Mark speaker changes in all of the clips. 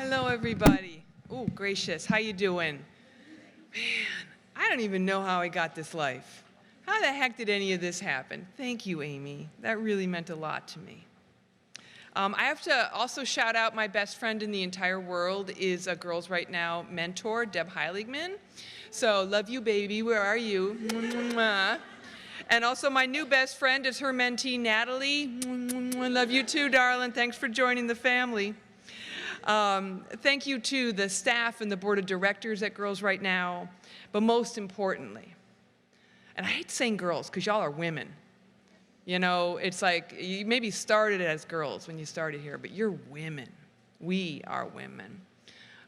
Speaker 1: Hello, everybody. Oh, gracious, how you doing? Man, I don't even know how I got this life. How the heck did any of this happen? Thank you, Amy. That really meant a lot to me. I have to also shout out my best friend in the entire world is a Girls Right Now mentor, Deb Heiligman. So, love you, baby. Where are you? And also my new best friend is her mentee, Natalie. Love you too, darling. Thanks for joining the family. Thank you to the staff and the board of directors at Girls Right Now. But most importantly, and I hate saying girls because y'all are women. You know, it's like you maybe started as girls when you started here, but you're women. We are women.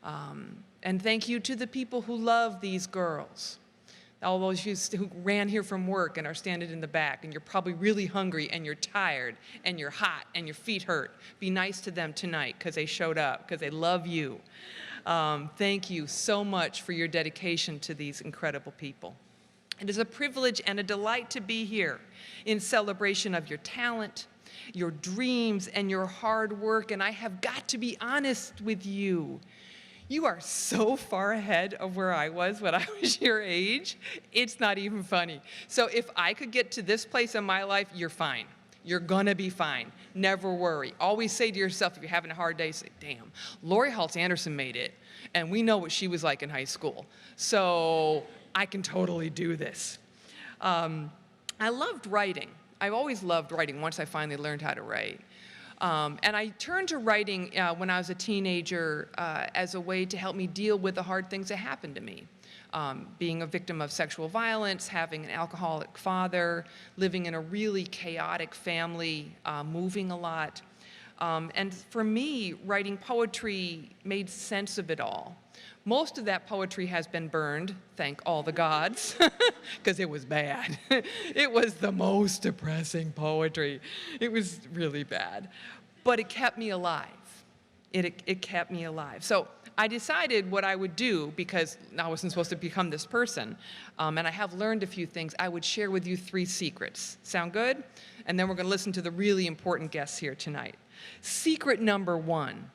Speaker 1: And thank you to the people who love these girls. All those who ran here from work and are standing in the back, and you're probably really hungry, and you're tired, and you're hot, and your feet hurt. Be nice to them tonight because they showed up, because they love you. Thank you so much for your dedication to these incredible people. It is a privilege and a delight to be here in celebration of your talent, your dreams, and your hard work. And I have got to be honest with you. You are so far ahead of where I was when I was your age. It's not even funny. So if I could get to this place in my life, you're fine. You're gonna be fine. Never worry. Always say to yourself, if you're having a hard day, say, damn, Laurie Halse Anderson made it. And we know what she was like in high school. So I can totally do this. I loved writing. I've always loved writing once I finally learned how to write. And I turned to writing when I was a teenager as a way to help me deal with the hard things that happened to me. Being a victim of sexual violence, having an alcoholic father, living in a really chaotic family, moving a lot. And for me, writing poetry made sense of it all. Most of that poetry has been burned, thank all the gods, because it was bad. It was the most depressing poetry. It was really bad. But it kept me alive. It kept me alive. So I decided what I would do, because I wasn't supposed to become this person, and I have learned a few things. I would share with you 3 secrets. Sound good? And then we're going to listen to the really important guests here tonight. Secret number 1.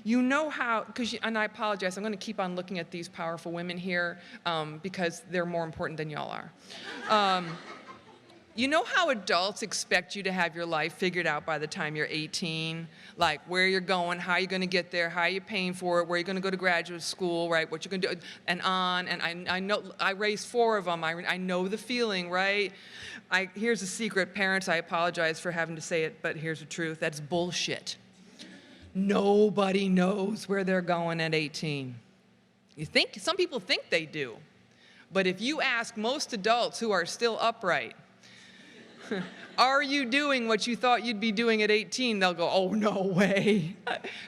Speaker 1: You know how, and I apologize, I'm going to keep on looking at these powerful women here because they're more important than y'all are. You know how adults expect you to have your life figured out by the time you're 18? Like where you're going, how you're going to get there, how you're paying for it, where you're going to go to graduate school, right? What you're going to do, and on. And I know, I raised 4 of them. I know the feeling, right? Here's a secret. Parents, I apologize for having to say it, but here's the truth. That's bullshit. Nobody knows where they're going at 18. Some people think they do. But if you ask most adults who are still upright, are you doing what you thought you'd be doing at 18? They'll go, oh, no way.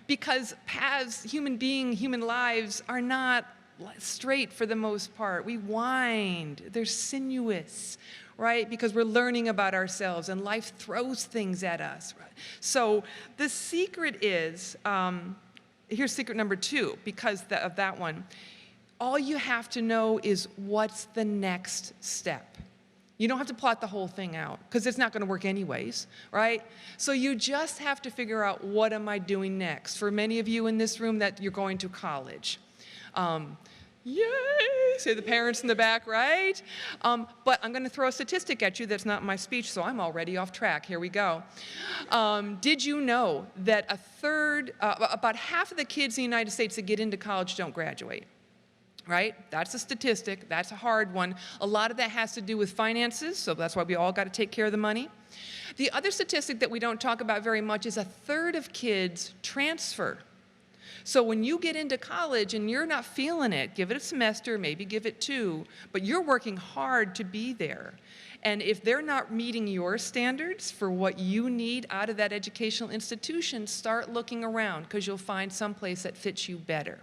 Speaker 1: Because paths, human lives are not straight for the most part. We wind, they're sinuous, right? Because we're learning about ourselves and life throws things at us. Right? So the secret is, here's secret number 2, because of that one. All you have to know is what's the next step. You don't have to plot the whole thing out because it's not going to work anyways, right? So you just have to figure out, what am I doing next? For many of you in this room, that you're going to college. Yay, say the parents in the back, right? But I'm going to throw a statistic at you that's not my speech, so I'm already off track. Here we go. Did you know that about half of the kids in the United States that get into college don't graduate? Right? That's a statistic. That's a hard one. A lot of that has to do with finances, so that's why we all got to take care of the money. The other statistic that we don't talk about very much is 1/3 of kids transfer. So when you get into college and you're not feeling it, give it a semester, maybe give it 2, but you're working hard to be there. And if they're not meeting your standards for what you need out of that educational institution, start looking around because you'll find someplace that fits you better.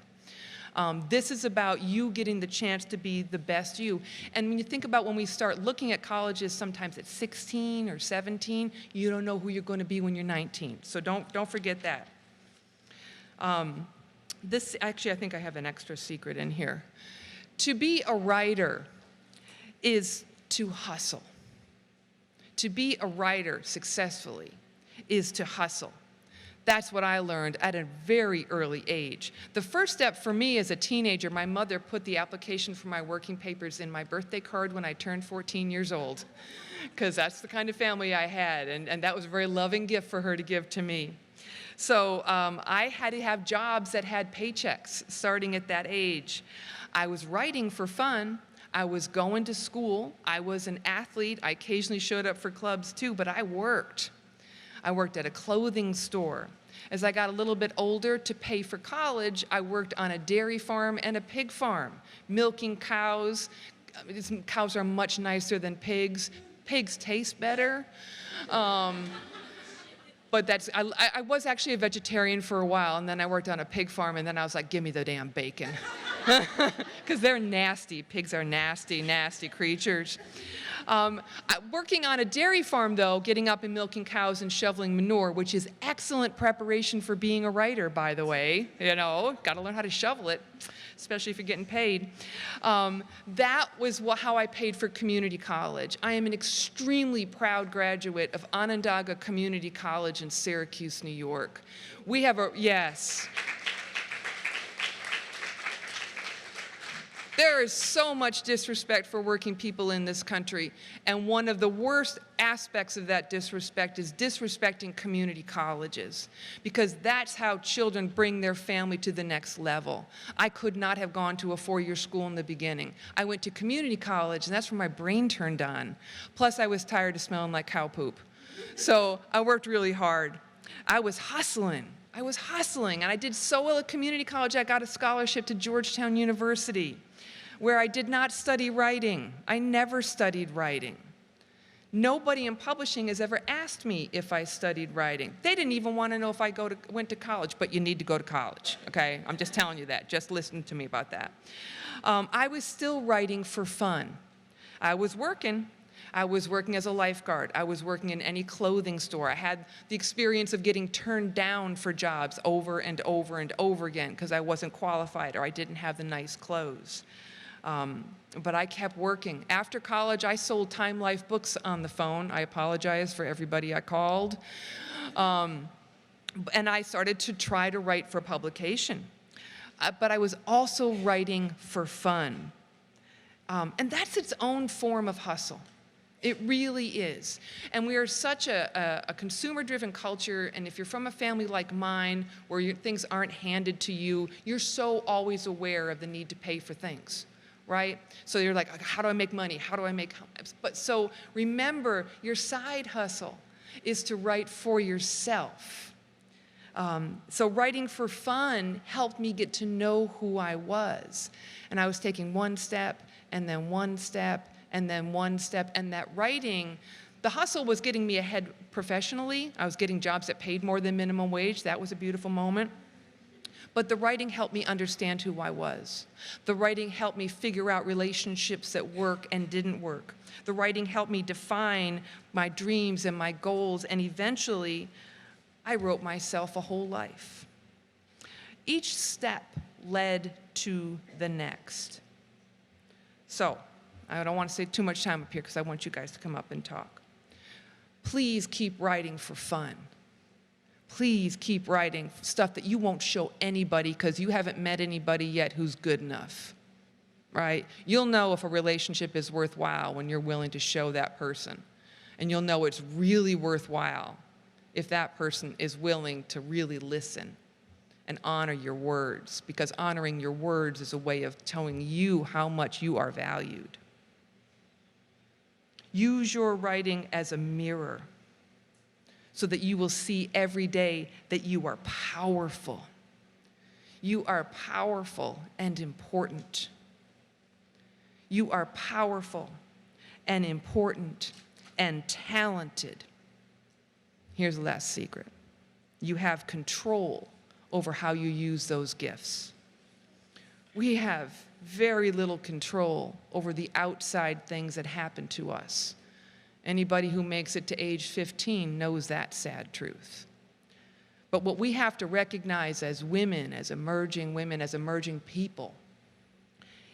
Speaker 1: This is about you getting the chance to be the best you. And when you think about when we start looking at colleges, sometimes at 16 or 17, you don't know who you're going to be when you're 19. So don't forget that. Actually, I think I have an extra secret in here. To be a writer is to hustle. To be a writer successfully is to hustle. That's what I learned at a very early age. The first step for me as a teenager, my mother put the application for my working papers in my birthday card when I turned 14 years old, because that's the kind of family I had, and that was a very loving gift for her to give to me. So I had to have jobs that had paychecks starting at that age. I was writing for fun. I was going to school. I was an athlete. I occasionally showed up for clubs too, but I worked. I worked at a clothing store. As I got a little bit older, to pay for college, I worked on a dairy farm and a pig farm, milking cows. Cows are much nicer than pigs. Pigs taste better. But I was actually a vegetarian for a while, and then I worked on a pig farm, and then I was like, give me the damn bacon. Because they're nasty. Pigs are nasty, nasty creatures. Working on a dairy farm, though, getting up and milking cows and shoveling manure, which is excellent preparation for being a writer, by the way. You know, got to learn how to shovel it, especially if you're getting paid. That was how I paid for community college. I am an extremely proud graduate of Onondaga Community College in Syracuse, New York. We have yes. There is so much disrespect for working people in this country, and one of the worst aspects of that disrespect is disrespecting community colleges, because that's how children bring their family to the next level. I could not have gone to a four-year school in the beginning. I went to community college, and that's where my brain turned on. Plus, I was tired of smelling like cow poop. So I worked really hard. I was hustling, and I did so well at community college, I got a scholarship to Georgetown University, where I did not study writing. I never studied writing. Nobody in publishing has ever asked me if I studied writing. They didn't even want to know if I went to college, but you need to go to college, okay? I'm just telling you that. Just listen to me about that. I was still writing for fun. I was working as a lifeguard. I was working in any clothing store. I had the experience of getting turned down for jobs over and over and over again because I wasn't qualified or I didn't have the nice clothes. But I kept working. After college, I sold Time Life books on the phone. I apologize for everybody I called. And I started to try to write for publication. But I was also writing for fun. And that's its own form of hustle. It really is. And we are such a consumer-driven culture, and if you're from a family like mine, where things aren't handed to you, you're so always aware of the need to pay for things. Right? So you're like, how do I make money? How do I make? But so remember, your side hustle is to write for yourself. So writing for fun helped me get to know who I was. And I was taking one step, and then one step, and then one step. And that writing, the hustle was getting me ahead professionally. I was getting jobs that paid more than minimum wage. That was a beautiful moment. But the writing helped me understand who I was. The writing helped me figure out relationships that work and didn't work. The writing helped me define my dreams and my goals, and eventually, I wrote myself a whole life. Each step led to the next. So, I don't want to say too much time up here because I want you guys to come up and talk. Please keep writing for fun. Please keep writing stuff that you won't show anybody because you haven't met anybody yet who's good enough, right? You'll know if a relationship is worthwhile when you're willing to show that person. And you'll know it's really worthwhile if that person is willing to really listen and honor your words, because honoring your words is a way of showing you how much you are valued. Use your writing as a mirror, so that you will see every day that you are powerful. You are powerful and important. You are powerful and important and talented. Here's the last secret. You have control over how you use those gifts. We have very little control over the outside things that happen to us. Anybody who makes it to age 15 knows that sad truth. But what we have to recognize as women, as emerging people,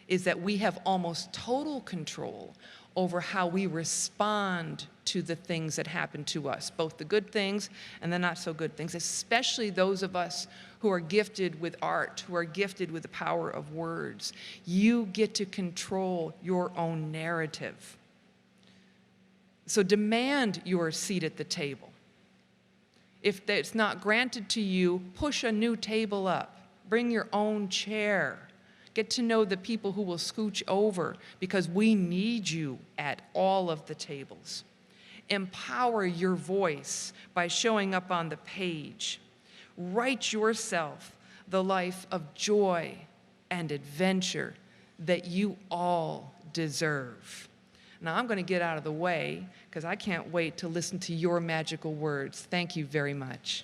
Speaker 1: is that we have almost total control over how we respond to the things that happen to us, both the good things and the not so good things, especially those of us who are gifted with art, who are gifted with the power of words. You get to control your own narrative. So demand your seat at the table. If it's not granted to you, push a new table up. Bring your own chair. Get to know the people who will scooch over, because we need you at all of the tables. Empower your voice by showing up on the page. Write yourself the life of joy and adventure that you all deserve. Now I'm going to get out of the way because I can't wait to listen to your magical words. Thank you very much.